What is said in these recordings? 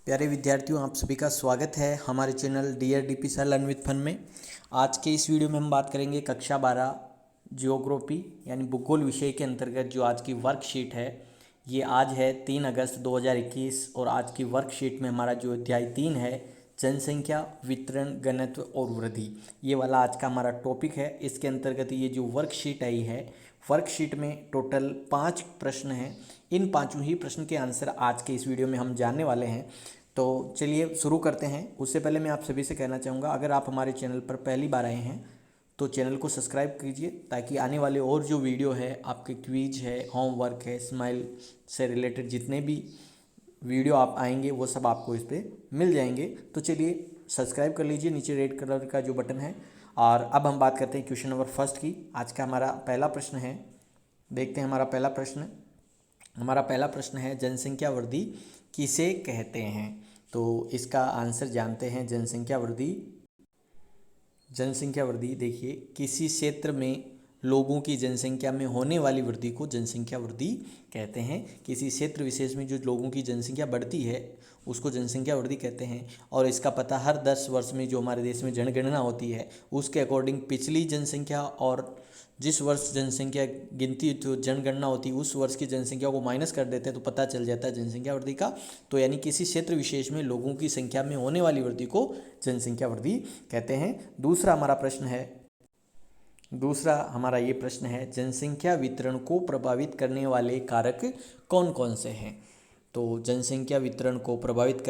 प्यारे विद्यार्थियों, आप सभी का स्वागत है हमारे channel dear DP sir learn with fun में। आज के इस वीडियो में हम बात करेंगे कक्षा 12 जियोग्राफी यानी भूगोल विषय के अंतर्गत जो आज की वर्कशीट है। ये आज है 3 अगस्त 2021 और आज की वर्कशीट में हमारा जो अध्याय 3 है जनसंख्या, वितरण, घनत्व और वृद्धि, ये वाला आज का हमारा टॉपिक है। इसके अंतर्गत ये जो वर्कशीट आई है, वर्कशीट में टोटल 5 प्रश्न हैं। इन पांचों ही प्रश्न के आंसर आज के इस वीडियो में हम जानने वाले हैं। तो चलिए शुरू करते हैं। उससे पहले मैं आप सभी से कहना चाहूँगा, अगर आप हमारे चैनल पर पहली बार आए हैं तो चैनल को सब्सक्राइब कीजिए, ताकि आने वाले और जो वीडियो है, आपके क्विज है, होमवर्क है, स्माइल से रिलेटेड जितने भी वीडियो आप आएंगे वो सब आपको इस पर मिल जाएंगे। तो चलिए सब्सक्राइब कर लीजिए, नीचे रेड कलर का जो बटन है। और अब हम बात करते हैं क्वेश्चन नंबर फर्स्ट की। आज का हमारा पहला प्रश्न है, देखते हैं हमारा पहला प्रश्न। हमारा पहला प्रश्न है जनसंख्या वृद्धि किसे कहते हैं। तो इसका आंसर जानते हैं। जनसंख्या वृद्धि देखिए, किसी क्षेत्र में लोगों की जनसंख्या में होने वाली वृद्धि को जनसंख्या वृद्धि कहते हैं। किसी क्षेत्र विशेष में जो लोगों की जनसंख्या बढ़ती है उसको जनसंख्या वृद्धि कहते हैं। और इसका पता हर 10 वर्ष में जो हमारे देश में जनगणना होती है उसके अकॉर्डिंग पिछली जनसंख्या और जिस वर्ष जनसंख्या गिनती जो जनगणना होती है उस वर्ष की जनसंख्या को माइनस कर देते हैं तो पता चल जाता है जनसंख्या वृद्धि का। तो यानी किसी क्षेत्र विशेष में लोगों की संख्या में होने वाली वृद्धि को जनसंख्या वृद्धि कहते हैं। दूसरा हमारा ये प्रश्न है जनसंख्या वितरण को प्रभावित करने वाले कारक कौन कौन से हैं। तो जनसंख्या वितरण को प्रभावित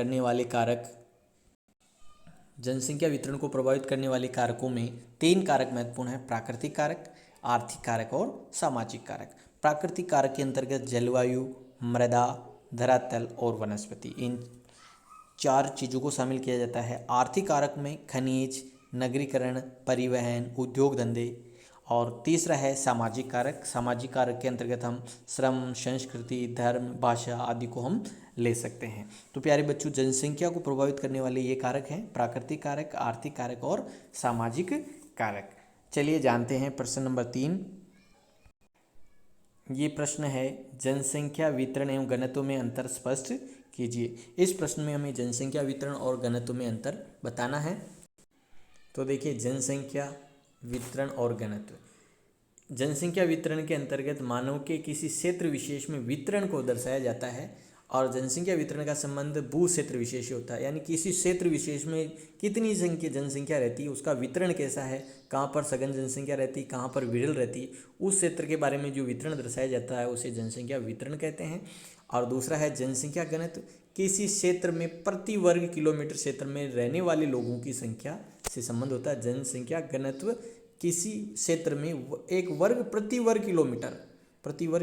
करने वाले कारकों में 3 कारक महत्वपूर्ण हैं: प्राकृतिक कारक, आर्थिक कारक और सामाजिक कारक। प्राकृतिक कारक के अंतर्गत जलवायु, मृदा, धरातल और वनस्पति, इन 4 चीज़ों को शामिल किया जाता है। आर्थिक कारक में खनिज, नगरीकरण, परिवहन, उद्योग धंधे। और तीसरा है सामाजिक कारक। सामाजिक कारक के अंतर्गत हम श्रम, संस्कृति, धर्म, भाषा आदि को हम ले सकते हैं। तो प्यारे बच्चों, जनसंख्या को प्रभावित करने वाले ये कारक हैं: प्राकृतिक कारक, आर्थिक कारक और सामाजिक कारक। चलिए जानते हैं प्रश्न नंबर 3। ये प्रश्न है जनसंख्या वितरण एवं घनत्व में अंतर स्पष्ट कीजिए। इस प्रश्न में हमें जनसंख्या वितरण और घनत्व में अंतर बताना है। तो देखिए, जनसंख्या वितरण और घनत्व। जनसंख्या वितरण के अंतर्गत मानव के किसी क्षेत्र विशेष में वितरण को दर्शाया जाता है, और जनसंख्या वितरण का संबंध भू क्षेत्र विशेष से होता है। यानी किसी क्षेत्र विशेष में कितनी जनसंख्या रहती है, उसका वितरण कैसा है, कहाँ पर सघन जनसंख्या रहती है, कहाँ पर विरल रहती है, उस क्षेत्र के बारे में जो वितरण दर्शाया जाता है उसे जनसंख्या वितरण कहते हैं। और दूसरा है जनसंख्या घनत्व। किसी क्षेत्र में प्रति वर्ग किलोमीटर क्षेत्र में रहने वाले लोगों की संख्या से संबंध होता है। जनसंख्या घनत्व किसी क्षेत्र में एक वर्ग प्रति वर्ग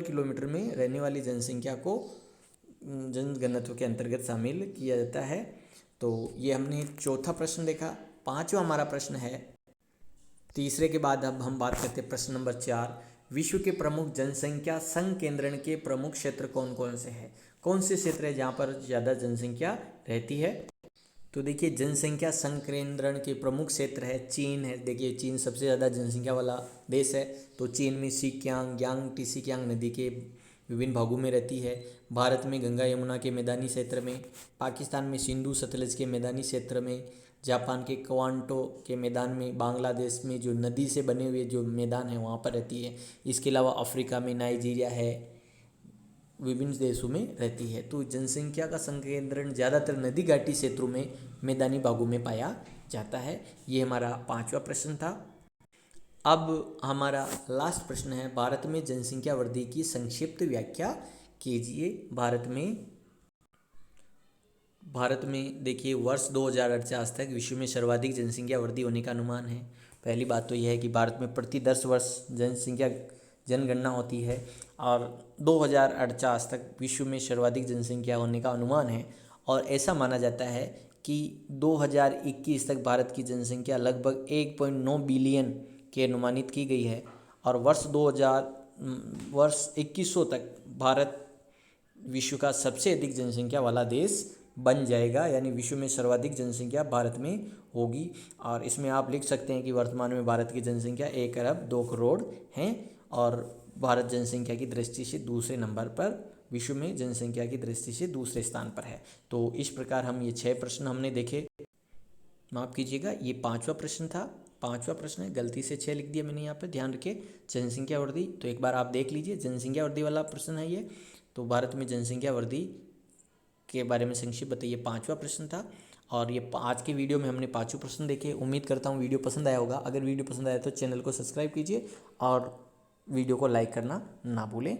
किलोमीटर में रहने वाली जनसंख्या को जनघनत्व के अंतर्गत शामिल किया जाता है। तो ये हमने चौथा प्रश्न देखा। पांचवा हमारा प्रश्न है, तीसरे के बाद अब हम बात करते हैं प्रश्न नंबर 4। विश्व के प्रमुख जनसंख्या संकेंद्रण के प्रमुख क्षेत्र कौन कौन से हैं। कौन से क्षेत्र है जहाँ पर ज़्यादा जनसंख्या रहती है। तो देखिए, जनसंख्या संकेंद्रण के प्रमुख क्षेत्र है चीन है। देखिए, चीन सबसे ज़्यादा जनसंख्या वाला देश है। तो चीन में सिक्यांग, यांगटी सिक्यांग नदी के विभिन्न भागों में रहती है। भारत में गंगा यमुना के मैदानी क्षेत्र में, पाकिस्तान में सिंधु सतलज के मैदानी क्षेत्र में, जापान के क्वांटो के मैदान में, बांग्लादेश में जो नदी से बने हुए जो मैदान है वहाँ पर रहती है। इसके अलावा अफ्रीका में नाइजीरिया है, विभिन्न देशों में रहती है। तो जनसंख्या का संकेंद्रण ज़्यादातर नदी घाटी क्षेत्रों में, मैदानी भागों में पाया जाता है। ये हमारा 5वां प्रश्न था। अब हमारा लास्ट प्रश्न है, भारत में जनसंख्या वृद्धि की संक्षिप्त व्याख्या कीजिए। भारत में देखिए, वर्ष 2048 तक विश्व में सर्वाधिक जनसंख्या वृद्धि होने का अनुमान है। पहली बात तो यह है कि भारत में प्रति 10 वर्ष जनगणना होती है, और 2048 तक विश्व में सर्वाधिक जनसंख्या होने का अनुमान है। और ऐसा माना जाता है कि 2021 तक भारत की जनसंख्या लगभग 1.9 बिलियन की अनुमानित की गई है। और वर्ष 2100 तक भारत विश्व का सबसे अधिक जनसंख्या वाला देश बन जाएगा। यानी विश्व में सर्वाधिक जनसंख्या भारत में होगी। और इसमें आप लिख सकते हैं कि वर्तमान में भारत की जनसंख्या 1 अरब 2 करोड़ है, और भारत जनसंख्या की दृष्टि से दूसरे नंबर पर विश्व में जनसंख्या की दृष्टि से दूसरे स्थान पर है। तो इस प्रकार हम ये 6 प्रश्न हमने देखे। माफ़ कीजिएगा, ये 5वां प्रश्न था, 5वां प्रश्न है, गलती से 6 लिख दिया मैंने यहाँ पे, ध्यान रखिए। जनसंख्या वृद्धि, तो एक बार आप देख लीजिए, जनसंख्या वृद्धि वाला प्रश्न है ये। तो भारत में जनसंख्या वृद्धि के बारे में संक्षिप्त बताइए, 5वां प्रश्न था। और ये आज के वीडियो में हमने 5 प्रश्न देखे। उम्मीद करता हूँ वीडियो पसंद आया होगा। अगर वीडियो पसंद आया तो चैनल को सब्सक्राइब कीजिए और वीडियो को लाइक करना ना भूलें।